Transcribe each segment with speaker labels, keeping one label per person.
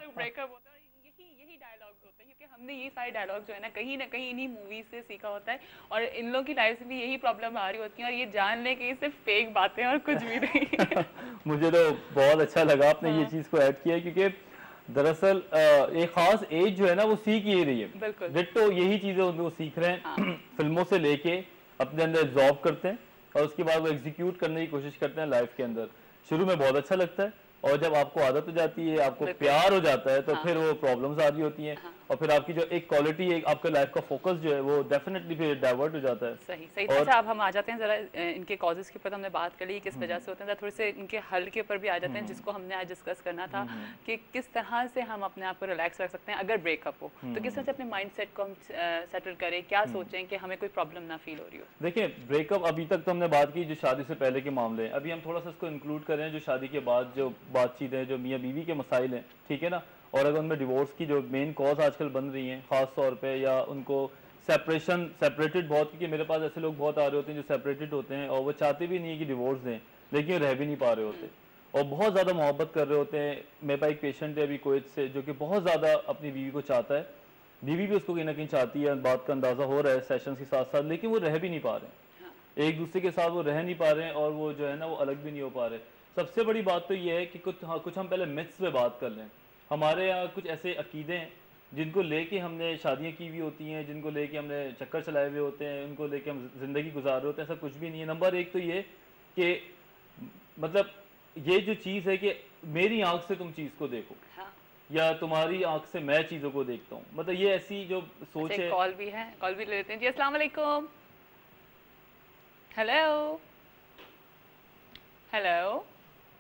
Speaker 1: Breakup होता है, यही यही डायलॉग्स होते हैं, क्योंकि हमने ये सारे डायलॉग जो है ना कहीं इन्हीं मूवीज से सीखा होता है, और इन लोगों की लाइफ में भी यही प्रॉब्लम आ रही होती है, और ये जान ले कि ये सिर्फ फेक बातें हैं और कुछ भी नहीं।
Speaker 2: मुझे तो बहुत अच्छा लगा आपने ये
Speaker 1: हाँ
Speaker 2: चीज़ को ऐड किया, क्योंकि दरअसल एक खास एज जो है ना वो सीख ही रही है,
Speaker 1: बिल्कुल।
Speaker 2: डिट्टो यही चीज़ें वो सीख रहे
Speaker 1: हाँ
Speaker 2: हैं फिल्मों से लेके अपने अंदर एब्जॉर्ब करते हैं, और उसके बाद वो एग्जीक्यूट करने की कोशिश करते हैं लाइफ के अंदर। शुरू में बहुत अच्छा लगता है, और जब आपको आदत हो जाती है, आपको
Speaker 1: बिल्कुल।
Speaker 2: प्यार हो जाता है, तो
Speaker 1: हाँ
Speaker 2: फिर वो प्रॉब्लम्स आ रही होती हैं,
Speaker 1: हाँ
Speaker 2: और फिर आपकी जो एक क्वालिटी, एक आपका लाइफ का फोकस जो है वो डेफिनेटली फिर डाइवर्ट हो जाता है।
Speaker 1: सही सही।
Speaker 2: और
Speaker 1: अच्छा, अब हम आ जाते हैं ज़रा इनके कॉजेज़ के ऊपर। तो हमने बात कर ली किस वजह से होते हैं, थोड़े से इनके हल के ऊपर भी आ जाते हैं, जिसको हमने आज डिस्कस करना था कि किस तरह से हम अपने आप को रिलैक्स रख सकते हैं अगर ब्रेकअप हो। तो किस तरह से अपने माइंड सेट को हम सेटल करें, क्या सोचें कि हमें कोई प्रॉब्लम ना फील हो रही हो।
Speaker 2: देखिए, ब्रेकअप अभी तक तो हमने बात की जो शादी से पहले के मामले हैं, अभी हम थोड़ा सा इसको इंक्लूड करें जो शादी के बाद जो बातचीत है, जो मियाँ बीवी के मसाइल हैं, ठीक है ना। और अगर उनमें डिवोर्स की जो मेन कॉज आजकल बन रही हैं ख़ास तौर पे, या उनको सेपरेटेड बहुत, क्योंकि मेरे पास ऐसे लोग बहुत आ रहे होते हैं जो सेपरेटेड होते हैं और वो चाहते भी नहीं है कि डिवोर्स दें, लेकिन रह भी नहीं पा रहे होते और बहुत ज़्यादा मोहब्बत कर रहे होते हैं। मेरे पास एक पेशेंट है अभी कुवैत से, जो कि बहुत ज़्यादा अपनी बीवी को चाहता है, बीवी भी उसको कहीं ना कहीं चाहती है, बात का अंदाज़ा हो रहा है सेशंस के साथ साथ, लेकिन वो रह भी नहीं पा रहे हैं, एक दूसरे के साथ वो रह नहीं पा रहे हैं, और वो जो है ना वो अलग भी नहीं हो पा रहे। सबसे बड़ी बात तो ये है कि कुछ हम पहले मिथ्स पे बात कर लें। हमारे यहाँ कुछ ऐसे अकीदे हैं जिनको लेके हमने शादियाँ की हुई होती हैं, जिनको लेके हमने चक्कर चलाए हुए होते हैं, उनको लेके हम ज़िंदगी गुजार रहे होते हैं। ऐसा कुछ भी नहीं है। नंबर एक तो ये कि मतलब ये जो चीज़ है कि मेरी आंख से तुम चीज़ को देखो,
Speaker 1: हाँ।
Speaker 2: या तुम्हारी आंख से मैं चीज़ों को देखता हूँ, मतलब ये ऐसी जो सोच
Speaker 1: अच्छा,
Speaker 2: है।
Speaker 1: कॉल भी है, कॉल भी ले लेते हैं जी। अस्सलाम वालेकुम। Hello hello.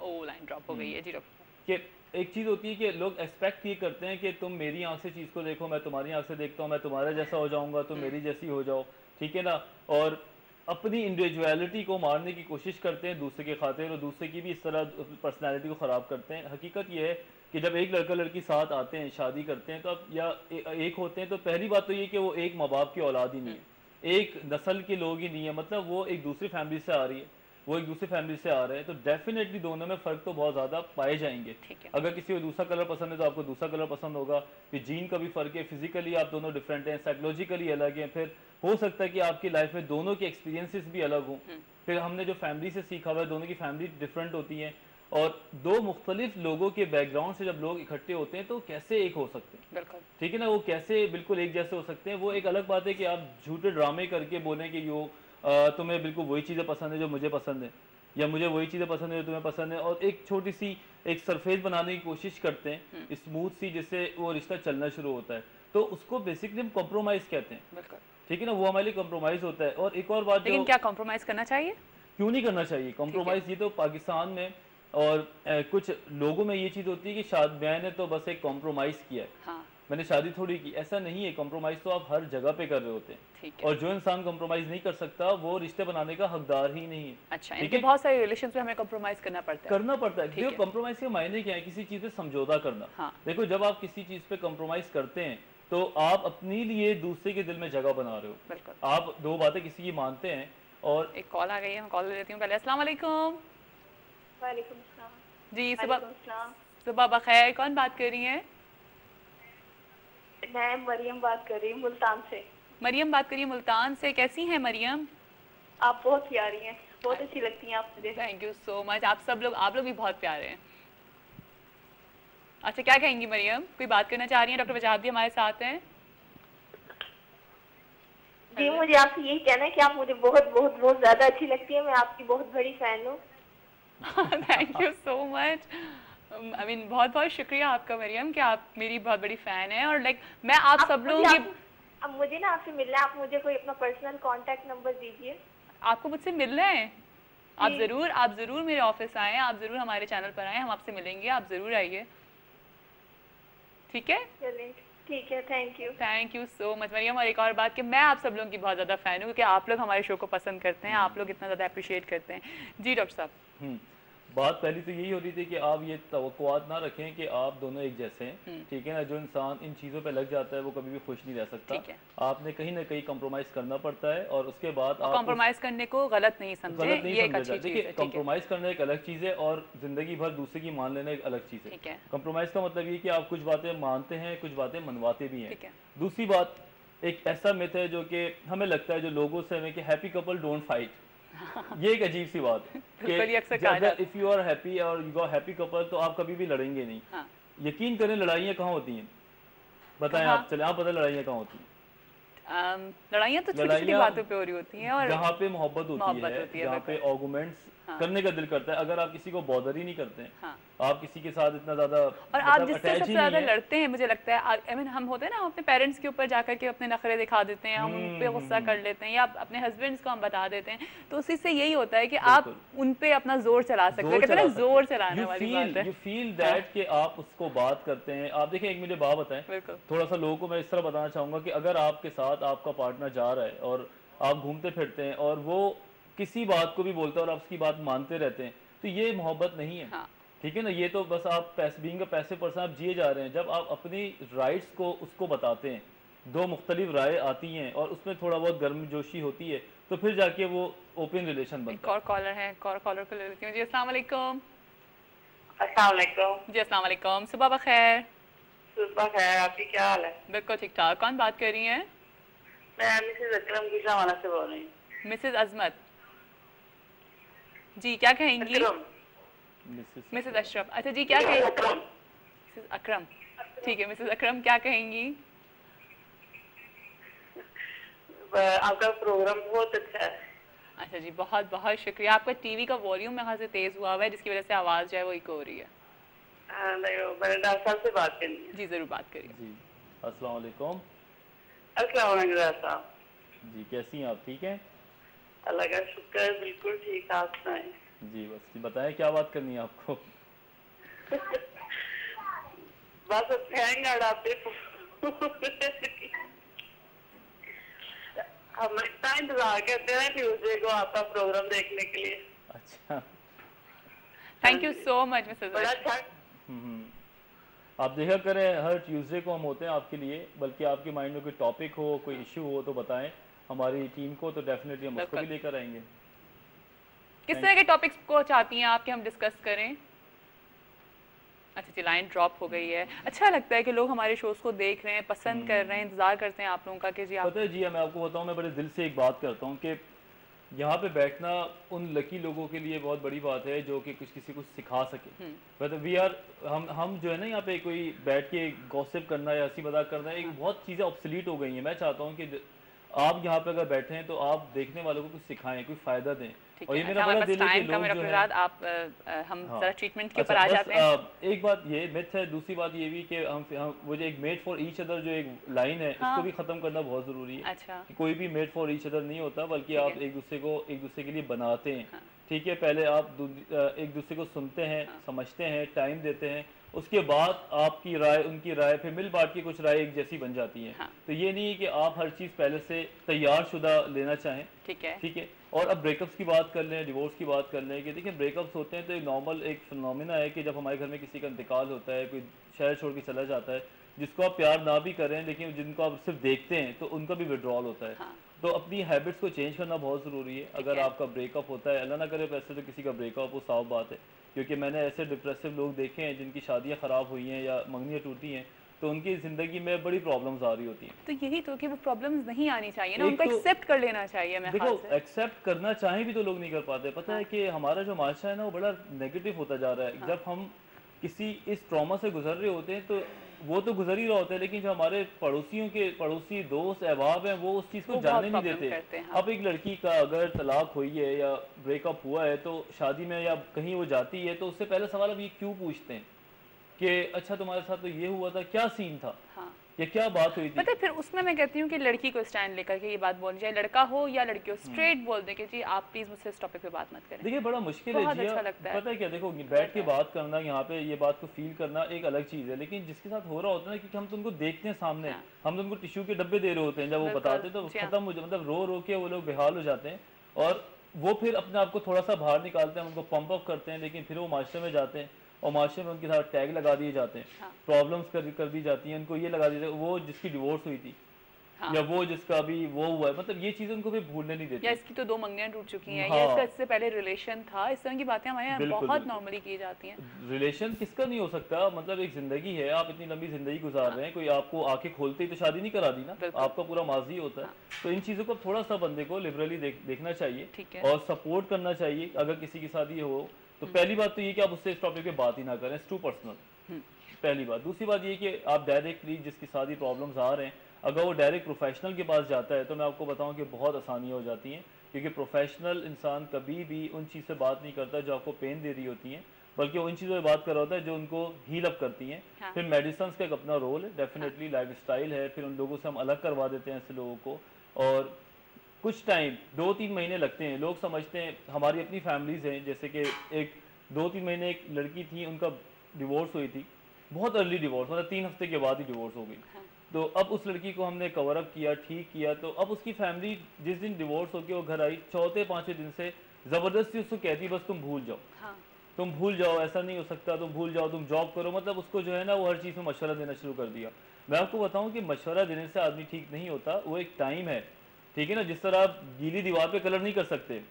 Speaker 1: ओ, लाइन ड्रॉप हो गई है जी डॉक्टर।
Speaker 2: कि एक चीज़ होती है कि लोग एक्सपेक्ट ये करते हैं कि तुम मेरी आंख से चीज़ को देखो, मैं तुम्हारी आंख से देखता हूँ, मैं तुम्हारे जैसा हो जाऊंगा, तुम मेरी जैसी हो जाओ, ठीक है ना। और अपनी इंडिविजुअलिटी को मारने की कोशिश करते हैं दूसरे के खातिर, और दूसरे की भी इस तरह पर्सनैलिटी को ख़राब करते हैं। हकीकत ये है कि जब एक लड़का लड़की साथ आते हैं, शादी करते हैं, तो अब या एक होते हैं, तो पहली बात तो ये कि वो एक माँ बाप की औलाद ही नहीं है, एक नस्ल के लोग ही नहीं है, मतलब वो एक दूसरी फैमिली से आ रही है, वो एक दूसरी फैमिली से आ रहे हैं, तो डेफिनेटली दोनों में फ़र्क तो बहुत ज़्यादा पाए जाएंगे।
Speaker 1: ठीक है।
Speaker 2: अगर किसी को दूसरा कलर पसंद है तो आपको दूसरा कलर पसंद होगा, फिर जीन का भी फ़र्क है, फिजिकली आप दोनों डिफरेंट हैं, साइकोलॉजिकली अलग हैं, फिर हो सकता है कि आपकी लाइफ में दोनों के एक्सपीरियंसेस भी अलग हों। फिर हमने जो फैमिली से सीखा हुआ है, दोनों की फैमिली डिफरेंट होती हैं, और दो मुख्तलिफ लोगों के बैकग्राउंड से जब लोग इकट्ठे होते हैं तो कैसे एक हो सकते हैं,
Speaker 1: बिल्कुल।
Speaker 2: ठीक है ना, वो कैसे बिल्कुल एक जैसे हो सकते हैं। वो एक अलग बात है कि आप झूठे ड्रामे करके बोलें कि तुम्हें बिल्कुल वही चीज़ें पसंद है जो मुझे पसंद है, या मुझे वही चीज़ें पसंद है जो तुम्हें पसंद है, और एक छोटी सी एक सरफेस बनाने की कोशिश करते हैं स्मूथ सी, जिससे वो रिश्ता चलना शुरू होता है, तो उसको बेसिकली हम कॉम्प्रोमाइज़ कहते हैं,
Speaker 1: बिल्कुल।
Speaker 2: ठीक है ना, वो हमारे लिए कॉम्प्रोमाइज़ होता है। और एक और बात,
Speaker 1: लेकिन
Speaker 2: जो
Speaker 1: क्या कॉम्प्रोमाइज़ करना चाहिए?
Speaker 2: क्यों नहीं करना चाहिए कॉम्प्रोमाइज़, ये तो पाकिस्तान में और कुछ लोगों में ये चीज़ होती है कि मैंने तो बस एक कॉम्प्रोमाइज़ किया है,
Speaker 1: हाँ।
Speaker 2: मैंने शादी थोड़ी की, ऐसा नहीं है। कॉम्प्रोमाइज़ तो आप हर जगह पे कर रहे होते हैं,
Speaker 1: ठीक है।
Speaker 2: और जो इंसान कॉम्प्रोमाइज़ नहीं कर सकता वो रिश्ते बनाने का हकदार ही नहीं है।
Speaker 1: अच्छा,
Speaker 2: ठीक
Speaker 1: इनके
Speaker 2: है,
Speaker 1: बहुत सारे रिलेशन में हमें कॉम्प्रोमाइज़ करना पड़ता है।
Speaker 2: करना पड़ता है।
Speaker 1: ठीक
Speaker 2: देखो
Speaker 1: है।
Speaker 2: कॉम्प्रोमाइज़ के मायने क्या है, किसी चीज़ पे समझौता करना।
Speaker 1: हाँ।
Speaker 2: देखो जब आप किसी चीज़ पे कॉम्प्रोमाइज़ करते हैं तो आप अपने लिए दूसरे के दिल में जगह बना रहे हो,
Speaker 1: बिल्कुल।
Speaker 2: आप दो बातें किसी की मानते हैं। और
Speaker 1: एक कॉल आ गई है, मैं कॉल ले लेती हूँ पहले। अस्सलाम वालेकुम।
Speaker 3: वालेकुम सलाम।
Speaker 1: जी,
Speaker 3: वालेकुम सलाम।
Speaker 1: सुबह बखैर। कौन बात कर रही हैं?
Speaker 3: मैं मरियम बात कर रही हूँ मुल्तान से।
Speaker 1: मरियम बात करिए मुल्तान से। कैसी हैं मरियम?
Speaker 3: आप बहुत प्यारी हैं, बहुत अच्छी लगती हैं आप मुझे।
Speaker 1: Thank you so much. आप लोग भी बहुत प्यारे हैं। अच्छा, क्या कहेंगी मरियम? कोई बात करना चाह रही हैं? डॉक्टर वजाहत भी हमारे साथ हैं।
Speaker 3: जी, मुझे आपसे यही कहना है कि आप मुझे बहुत बहुत बहुत ज्यादा अच्छी लगती है, मैं आपकी बहुत बड़ी फैन हूँ।
Speaker 1: Thank you so much. I mean बहुत बहुत शुक्रिया आपका मरियम कि आप मेरी बहुत बड़ी फ़ैन हैं। और मैं आप सब लोगों की
Speaker 3: अब मुझे ना आपसे मिलना है, आप मुझे कोई अपना पर्सनल कांटेक्ट नंबर दीजिए।
Speaker 1: आपको मुझसे मिलना है? आप ज़रूर मेरे ऑफिस आएँ, आप ज़रूर हमारे चैनल पर आएँ, हम आपसे मिलेंगे, आप ज़रूर आइए। ठीक है?
Speaker 3: चलिए ठीक है,
Speaker 1: thank you so much Mariam. और एक और बात कि मैं आप सब लोगों की बहुत ज़्यादा फ़ैन हूँ, क्योंकि आप लोग हमारे शो को पसंद करते हैं, आप लोग इतना ज़्यादा अप्रिशिएट करते हैं। जी डॉक्टर साहब।
Speaker 2: बात पहली तो यही हो रही थी कि आप ये तवक्कुआत ना रखें कि आप दोनों एक जैसे हैं, ठीक है ना। जो इंसान इन चीज़ों पे लग जाता है वो कभी भी खुश नहीं रह सकता। आपने कहीं ना कहीं कंप्रोमाइज़ करना पड़ता है और उसके बाद आप
Speaker 1: कंप्रोमाइज़ करने को गलत नहीं समझे, ये एक अच्छी चीज़ है।
Speaker 2: देखिए, कंप्रोमाइज़ करना एक अलग चीज़ है और ज़िंदगी भर दूसरे की मान लेना एक अलग चीज़ है। कंप्रोमाइज़ का मतलब ये कि आप कुछ बातें मानते हैं, कुछ बातें मनवाते भी हैं। दूसरी बात, एक ऐसा मिथ है जो कि हमें लगता है जो लोगों से हमें कि हैप्पी कपल डोंट फाइट। ये एक अजीब सी बात है कि अगर इफ यू आर हैप्पी और यू आर हैप्पी कपल तो आप कभी भी लड़ेंगे नहीं। हाँ। यकीन करें, लड़ाइयाँ कहाँ होती हैं बताएं आप, चले आप पता लड़ाइयाँ कहाँ होती हैं?
Speaker 1: लड़ाइयाँ तो छोटी-छोटी बातों पे हो रही होती हैं और
Speaker 2: जहाँ पे मोहब्बत होती है, जहाँ पे आर्गुमेंट्स करने का दिल करता है। अगर आप किसी को बॉदर ही नहीं करते हैं, हाँ। आप किसी के साथ इतना ज्यादा
Speaker 1: और आप जिससे सबसे ज्यादा लड़ते हैं, मुझे लगता है आई मीन हम होते हैं ना, हम अपने पेरेंट्स के ऊपर जाकर के अपने नखरे दिखा देते हैं, हम उन पे गुस्सा कर लेते हैं या अपने हस्बैंड्स को हम बता देते हैं, तो उसी से यही होता है कि आप उन पे अपना जोर चला सकते हैं। कहते हैं ना, जोर चलाने वाली बात है।
Speaker 2: यू फील दैट कि आप उसको बात करते हैं। आप देखिए, एक मुझे बात बताएं, थोड़ा सा लोगों को मैं इस तरह बताना चाहूंगा कि अगर आपके साथ आपका पार्टनर जा रहा है और आप घूमते फिरते हैं और वो किसी बात को भी बोलता है और आप उसकी बात मानते रहते हैं, तो ये मोहब्बत नहीं है। हाँ। ठीक है ना। ये तो बस आप बीइंग अ पैसिव पर्सन आप जिए जा रहे हैं। जब आप अपनी राइट्स को उसको बताते हैं, दो मुख्तलिफ राय आती हैं और उसमें थोड़ा बहुत गर्मजोशी होती है, तो फिर जाके वो ओपन रिलेशन बनता है।
Speaker 1: और कॉलर है, कॉलर को ले लेती हूँ जी। अस्सलाम वालेकुम।
Speaker 3: अस्सलाम वालेकुम
Speaker 1: जी। अस्सलाम वालेकुम। सुबह बखैर।
Speaker 3: सुबह खैर, आपकी क्या हाल है?
Speaker 1: बिल्कुल ठीक ठाक। कौन बात कर रही हैं?
Speaker 3: मैं मिसेज अकरम गुजरावाला से बोल रही हूँ।
Speaker 1: मिसेज अजमत जी, क्या कहेंगी? मिसेज अशरफ। अच्छा जी, क्या कहेंगी? मिसेज अकरम, ठीक है। मिसेज अकरम, क्या कहेंगी?
Speaker 3: आपका प्रोग्राम बहुत अच्छा है।
Speaker 1: अच्छा जी, बहुत बहुत शुक्रिया। आपका टीवी का वॉल्यूम यहाँ से तेज हुआ हुआ है, जिसकी वजह से आवाज़ जो है वो इको हो रही है।
Speaker 3: मैंने डॉक्टर साहब से बात करनी है।
Speaker 1: जी जरूर, बात करिए।
Speaker 2: जी। अस्सलाम वालेकुम।
Speaker 3: अस्सलाम वालेकुम साहब
Speaker 2: जी, कैसी हैं आप? ठीक हैं?
Speaker 3: अल्लाह का शुक्र है, बिल्कुल ठीक। आप सुनाएं?
Speaker 2: जी, बस बताएं क्या बात करनी है आपको?
Speaker 3: बस फैन अड़ाते हम इतना इंतजार करते हैं ट्यूसडे को आपका प्रोग्राम देखने के लिए।
Speaker 2: अच्छा,
Speaker 1: thank you so much Mrs.
Speaker 3: बड़ा अच्छा।
Speaker 2: आप देखा करें, हर ट्यूसडे को हम होते हैं आपके लिए, बल्कि आपके माइंड में कोई टॉपिक हो, कोई इशू हो तो बताएं हमारी टीम को, तो डेफिनेटली हम उसको भी लेकर आएंगे।
Speaker 1: किस तरह के टॉपिक्स को चाहती हैं आप कि हम डिस्कस करें? अच्छा जी, लाइन ड्रॉप हो गई है। अच्छा लगता है कि लोग हमारे शोज को देख रहे हैं, पसंद कर रहे हैं, इंतजार करते हैं आप लोगों का कि जी आप।
Speaker 2: पता है जी, मैं आपको बताऊं, मैं बड़े दिल से एक बात करता हूं कि यहाँ पे बैठना उन लकी लोगों के लिए बहुत बड़ी बात है जो कि कुछ किसी को सिखा सके। मतलब वी आर हम जो है ना, यहाँ पे कोई बैठ के गॉसिप करना या हंसी मजाक करना, एक बहुत चीज़ें ऑब्सोलीट हो गई हैं। मैं चाहता हूँ कि आप यहाँ पे अगर बैठे हैं तो आप देखने वालों को कुछ सिखाएं, कुछ फायदा दें। और ये मेरा बड़ा दिल है कि लोग जो है
Speaker 1: आप हम जरा ट्रीटमेंट के ऊपर आ जाते हैं।
Speaker 2: एक बात ये मिथ है, दूसरी बात ये भी कि हम वो जो एक मेड फॉर ईच अदर जो एक लाइन है, इसको भी खत्म करना बहुत जरूरी है।
Speaker 1: अच्छा।
Speaker 2: कि कोई भी मेड फॉर ईच अदर नहीं होता, बल्कि आप एक दूसरे के लिए बनाते हैं। ठीक है, पहले आप एक दूसरे को सुनते हैं, समझते हैं, टाइम देते हैं, उसके बाद आपकी राय उनकी राय फिर मिल बांट के कुछ राय एक जैसी बन जाती है। तो ये नहीं है कि आप हर चीज़ पहले से तैयार शुदा लेना चाहें। ठीक है। और अब ब्रेकअप्स की बात कर लें, डिवोर्स की बात कर लें, कि देखिए ब्रेकअप्स होते हैं तो एक नॉर्मल एक फिनोमिना है कि जब हमारे घर में किसी का इंतकाल होता है, कोई शहर छोड़ के चला जाता है, जिसको आप प्यार ना भी करें लेकिन जिनको आप सिर्फ देखते हैं, तो उनका भी विड्रॉल होता है। तो अपनी हैबिट्स को चेंज करना बहुत ज़रूरी है। अगर आपका ब्रेकअप होता है, अल्लाह ना करे वैसे तो किसी का ब्रेकअप हो, साफ बात है, क्योंकि मैंने ऐसे डिप्रेसिव लोग देखे हैं जिनकी शादियां ख़राब हुई हैं या मंगनियाँ टूटी हैं, तो उनकी ज़िंदगी में बड़ी प्रॉब्लम्स आ रही होती हैं।
Speaker 1: तो यही तो कि वो प्रॉब्लम्स नहीं आनी चाहिए ना, उनको एक्सेप्ट कर लेना चाहिए। मैं
Speaker 2: देखो, एक्सेप्ट करना चाहें भी तो लोग नहीं कर पाते। पता है कि हमारा जो माशरा है ना, वो बड़ा नेगेटिव होता जा रहा है। जब हम किसी इस ट्रॉमा से गुजर रहे होते हैं तो वो तो गुजर ही रहा होता है, लेकिन जो हमारे पड़ोसी दोस्त अहबाब हैं, वो उस चीज़ को जानने नहीं देते। अब एक लड़की का अगर तलाक हुई है या ब्रेकअप हुआ है, तो शादी में या कहीं वो जाती है तो उससे पहले सवाल अब ये क्यों पूछते हैं कि अच्छा तुम्हारे साथ तो ये हुआ था, क्या सीन था, ये क्या बात हुई थी।
Speaker 1: पता है, फिर उसमें मैं कहती हूँ कि लड़की को स्टैंड लेकर के ये बात बोलनी चाहिए, लड़का हो या लड़की हो, स्ट्रेट बोल दे कि जी आप प्लीज मुझसे इस टॉपिक पे बात मत करें।
Speaker 2: देखिए बड़ा मुश्किल है जी,
Speaker 1: अच्छा लगता है।
Speaker 2: पता है क्या, देखो बैठ के बात करना, यहाँ पे ये बात को फील करना एक अलग चीज़ है, लेकिन जिसके साथ हो रहा होता है ना, क्योंकि हम तो उनको देखते हैं सामने, हम तो उनको टिश्यू के डब्बे दे रहे होते हैं, जब वो बताते हैं तो खत्म हो जाए, मतलब रो रो के वो लोग बेहाल हो जाते हैं। और वो फिर अपने आप को थोड़ा सा बाहर निकालते हैं, उनको पंप अप करते हैं, लेकिन फिर वो माशरे में जाते हैं और माशरे में उनके साथ टैग लगा दिए जाते हैं,
Speaker 1: हाँ।
Speaker 2: प्रॉब्लम्स कर दी जाती हैं, उनको ये लगा दिया वो जिसकी डिवोर्स हुई थी,
Speaker 1: हाँ।
Speaker 2: या वो जिसका अभी वो हुआ है, मतलब ये चीजें उनको भी भूलने नहीं देती।
Speaker 1: या इसकी तो 2 मंगनियां टूट चुकी हैं,
Speaker 2: हाँ।
Speaker 1: या इसका इससे पहले रिलेशन था, इस तरह की बातें हमारे यहाँ
Speaker 2: बिल्कुल,
Speaker 1: बहुत
Speaker 2: बिल्कुल।
Speaker 1: नॉर्मली की जाती हैं।
Speaker 2: रिलेशन किसका नहीं हो सकता, मतलब एक जिंदगी है, आप इतनी लंबी जिंदगी गुजार रहे हैं, कोई आपको आंखें खोलते ही तो शादी नहीं करा दी ना,
Speaker 1: बिल्कुल।
Speaker 2: आपका पूरा माजी होता है। तो इन चीजों को थोड़ा सा बंदे को लिबरली देखना चाहिए
Speaker 1: ठीक है।
Speaker 2: और सपोर्ट करना चाहिए। अगर किसी के साथ ये हो तो पहली बात तो ये कि आप उससे इस टॉपिक पे बात ही ना करें, इट्स टू पर्सनल, पहली बात। दूसरी बात ये कि आप डायरेक्टली जिसके साथ ही प्रॉब्लम्स आ रहे हैं, अगर वो डायरेक्ट प्रोफेशनल के पास जाता है तो मैं आपको बताऊं कि बहुत आसानियां हो जाती हैं, क्योंकि प्रोफेशनल इंसान कभी भी उन चीज़ से बात नहीं करता जो आपको पेन दे रही होती हैं, बल्कि वो उन चीज़ों से बात कर रहा होता है जो उनको हील अप करती हैं।
Speaker 1: हाँ।
Speaker 2: फिर मेडिसिन का एक अपना रोल है, डेफिनेटली लाइफ स्टाइल है, फिर उन लोगों से हम अलग करवा देते हैं ऐसे लोगों को। और कुछ टाइम 2-3 महीने लगते हैं, लोग समझते हैं, हमारी अपनी फैमिलीज़ हैं, जैसे कि एक 2-3 महीने एक लड़की थी, उनका डिवोर्स हुई थी, बहुत अर्ली डिवोर्स, मतलब 3 हफ्ते के बाद ही डिवोर्स हो गई।
Speaker 1: हाँ।
Speaker 2: तो अब उस लड़की को हमने कवर अप किया, ठीक किया, तो अब उसकी फैमिली जिस दिन डिवोर्स होकर वो घर आई, 4-5वें दिन से ज़बरदस्ती उसको कहती बस तुम भूल जाओ,
Speaker 1: हाँ।
Speaker 2: तुम भूल जाओ, ऐसा नहीं हो सकता, तुम भूल जाओ, तुम जॉब करो, मतलब उसको जो है ना वो हर चीज़ में मशवरा देना शुरू कर दिया। मैं आपको बताऊं कि मशवरा देने से आदमी ठीक नहीं होता, वो एक टाइम है, ठीक है ना, जिस तरह आप गीली दीवार पे कलर नहीं कर सकते,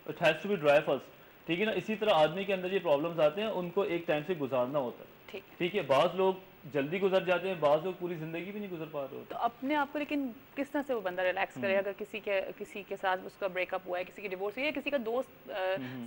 Speaker 2: it has to be dry first, ठीक है ना, इसी तरह आदमी के अंदर ये प्रॉब्लम्स आते हैं, उनको एक टाइम से गुजारना होता है, ठीक है। बाज़ लोग जल्दी गुजर जाते हैं, बाज़ लोग पूरी ज़िंदगी भी नहीं गुजर पा रहे होते।
Speaker 1: तो अपने आप को लेकिन किस तरह से वो बंदा रिलैक्स करे, अगर किसी के साथ उसका ब्रेकअप हुआ है, किसी की डिवोर्स हुई है, किसी का दोस्त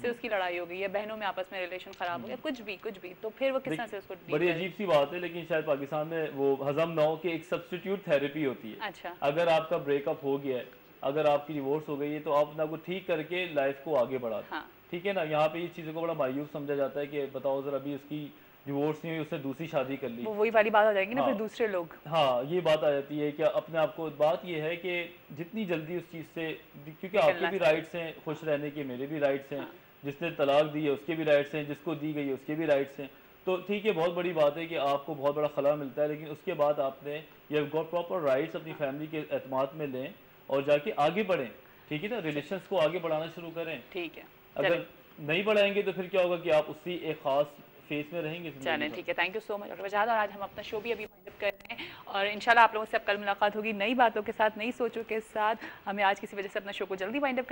Speaker 1: से उसकी लड़ाई हो गई है, बहनों में आपस में रिलेशन खराब हो गया, कुछ भी, तो फिर वो किस तरह से उसको डील
Speaker 2: बड़ी
Speaker 1: करे?
Speaker 2: अजीब सी बात है, लेकिन शायद पाकिस्तान में वो हजम ना हो कि एक सब्स्टिट्यूट थेरेपी होती है।
Speaker 1: अच्छा।
Speaker 2: अगर आपका ब्रेकअप हो गया है, अगर आपकी डिवोर्स हो गई है, तो आप अपना को ठीक करके लाइफ को आगे बढ़ाते हैं,
Speaker 1: हाँ।
Speaker 2: ठीक है ना। यहाँ पे इस चीज़ों को बड़ा मायूस समझा जाता है कि बताओ जरा, अभी उसकी डिवोर्स नहीं हुई, उसने दूसरी शादी कर ली,
Speaker 1: वो वही वाली बात हो जाएगी ना,
Speaker 2: हाँ।
Speaker 1: फिर दूसरे लोग,
Speaker 2: हाँ, ये बात आ जाती है कि अपने आप को, बात ये है कि जितनी जल्दी उस चीज़ से, क्योंकि आपके भी राइट्स हैं खुश रहने के, मेरे भी राइट्स हैं,
Speaker 1: हाँ।
Speaker 2: जिसने तलाक दी है उसके भी राइट्स हैं, जिसको दी गई है उसके भी राइट्स हैं। तो ठीक है, बहुत बड़ी बात है कि आपको बहुत बड़ा खला मिलता है, लेकिन उसके बाद आपने ये गॉट प्रॉपर राइट्स अपनी फैमिली के एतमाद में लें और जाके आगे बढ़ें, ठीक है ना, रिलेशंस को आगे बढ़ाना शुरू करें।
Speaker 1: ठीक है।
Speaker 2: अगर नहीं बढ़ाएंगे तो फिर क्या होगा कि आप उसी एक खास फेस में रहेंगे।
Speaker 1: चलें, ठीक है, thank you so much doctor वजाहत। और आज हम अपना शो भी अभी वाइंड अप कर रहे हैं और इंशाल्लाह आप लोगों से अब कल मुलाकात होगी नई बातों के साथ, नई सोचों के साथ। हमें आज किसी वजह से अपना शो को जल्दी वाइंड अप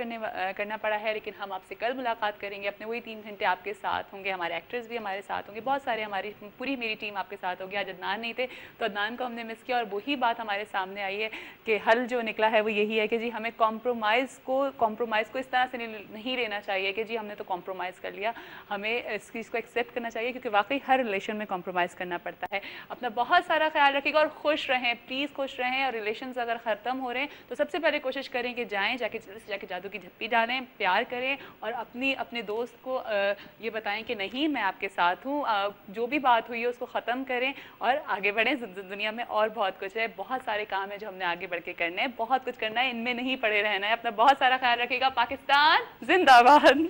Speaker 1: करना पड़ा है, लेकिन हम आपसे कल मुलाकात करेंगे, अपने वही 3 घंटे आपके साथ होंगे, हमारे एक्टर्स भी हमारे साथ होंगे, बहुत सारे हमारी पूरी मेरी टीम आपके साथ होगी। आज अदनान नहीं थे तो अदनान को हमने मिस किया और वही बात हमारे सामने आई है कि हल जो निकला है वो यही है कि जी हमें कॉम्प्रोमाइज़ को इस तरह से नहीं लेना चाहिए कि जी हमने तो कॉम्प्रोमाइज़ कर लिया, हमें इस चीज़ को एक्सेप्ट करना चाहिए, क्योंकि वाकई हर रिलेशन में कॉम्प्रोमाइज़ करना पड़ता है। अपना बहुत सारा ख्याल रखिएगा और खुश रहें, प्लीज़ खुश रहें। और रिलेशंस अगर ख़त्म हो रहे हैं तो सबसे पहले कोशिश करें कि जाके जल्दी से जाके जादू की झप्पी डालें, प्यार करें और अपने दोस्त को ये बताएं कि नहीं मैं आपके साथ हूँ, जो भी बात हुई है उसको ख़त्म करें और आगे बढ़ें। दुनिया में और बहुत कुछ है, बहुत सारे काम है जो हमने आगे बढ़ के करने हैं, बहुत कुछ करना है, इनमें नहीं पड़े रहना है। अपना बहुत सारा ख्याल रखिएगा। पाकिस्तान जिंदाबाद।